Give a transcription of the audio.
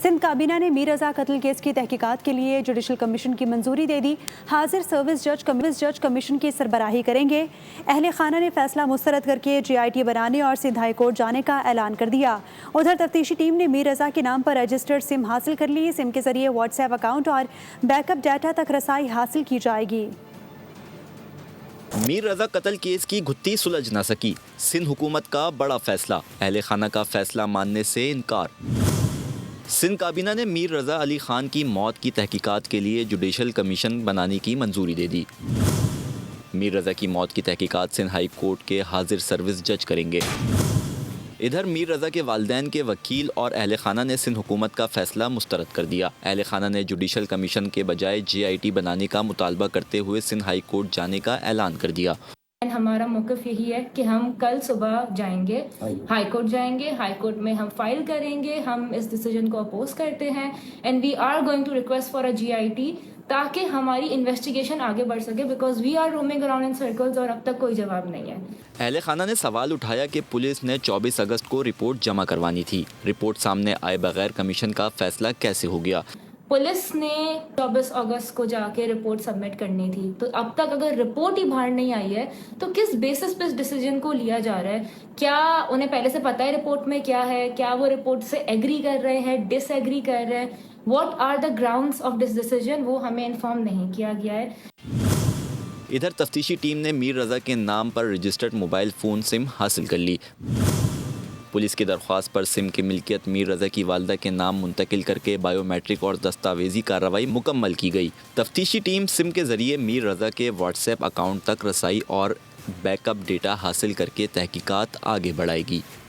सिंध काबीना ने मीर रजा कत्ल केस की तहकीकात के लिए जुडिशल कमीशन की मंजूरी दे दी। हाजिर सर्विस जज कमीशन की सरबराही करेंगे। अहले खाना ने फैसला मुस्तरद करके GIT बनाने और सिंध हाई कोर्ट जाने का ऐलान कर दिया। उधर तफ्तीशी टीम ने मीर रजा के नाम पर रजिस्टर्ड सिम हासिल कर ली। सिम के जरिए व्हाट्सएप अकाउंट और बैकअप डाटा तक रसाई हासिल की जाएगी। मीर रजा कत्ल केस की घुत्ती सुलझ न सकी। सिंध हुकूमत का बड़ा फैसला, अहले खाना का फैसला मानने से इनकार। सिंध काबीना ने मीर रजा अली खान की मौत की तहकीकात के लिए जुडिशल कमीशन बनाने की मंजूरी दे दी। मीर रजा की मौत की तहकीकात सिंध हाई कोर्ट के हाजिर सर्विस जज करेंगे। इधर मीर रजा के वालिदैन के वकील और अहले खाना ने सिंध हुकूमत का फैसला मुस्तरद कर दिया। अहले खाना ने जुडिशल कमीशन के बजाय GIT बनाने का मुतालबा करते हुए सिंध हाई कोर्ट जाने का ऐलान कर दिया। हमारा मौक़िफ़ यही है कि हम कल सुबह जाएंगे, हाई कोर्ट जाएंगे, हाई कोर्ट में हम फाइल करेंगे, हम इस डिसीजन को अपोज करते हैं and we are going to request for a GIT ताकि हमारी इन्वेस्टिगेशन आगे बढ़ सके, because we are roaming around in circles और अब तक कोई जवाब नहीं है। अहले खाना ने सवाल उठाया कि पुलिस ने 24 अगस्त को रिपोर्ट जमा करवानी थी। रिपोर्ट सामने आए बगैर कमीशन का फैसला कैसे हो गया? पुलिस ने 24 अगस्त को जाके रिपोर्ट सबमिट करनी थी, तो अब तक अगर रिपोर्ट ही बाहर नहीं आई है तो किस बेसिस पे इस डिसीजन को लिया जा रहा है? क्या उन्हें पहले से पता है रिपोर्ट में क्या है? क्या वो रिपोर्ट से एग्री कर रहे हैं, डिसएग्री कर रहे हैं? What are the grounds of this decision, वो हमें इन्फॉर्म नहीं किया गया है। इधर तफ्तीशी टीम ने मीर रजा के नाम पर रजिस्टर्ड मोबाइल फ़ोन सिम हासिल कर ली। पुलिस की दरख्वास्त पर सिम की मिल्कियत मीर रजा की वालदा के नाम मुंतकिल करके बायोमेट्रिक और दस्तावेजी कार्रवाई मुकम्मल की गई। तफ्तीशी टीम सिम के ज़रिए मीर रजा के व्हाट्सएप अकाउंट तक रसाई और बैकअप डेटा हासिल करके तहकीकात आगे बढ़ाएगी।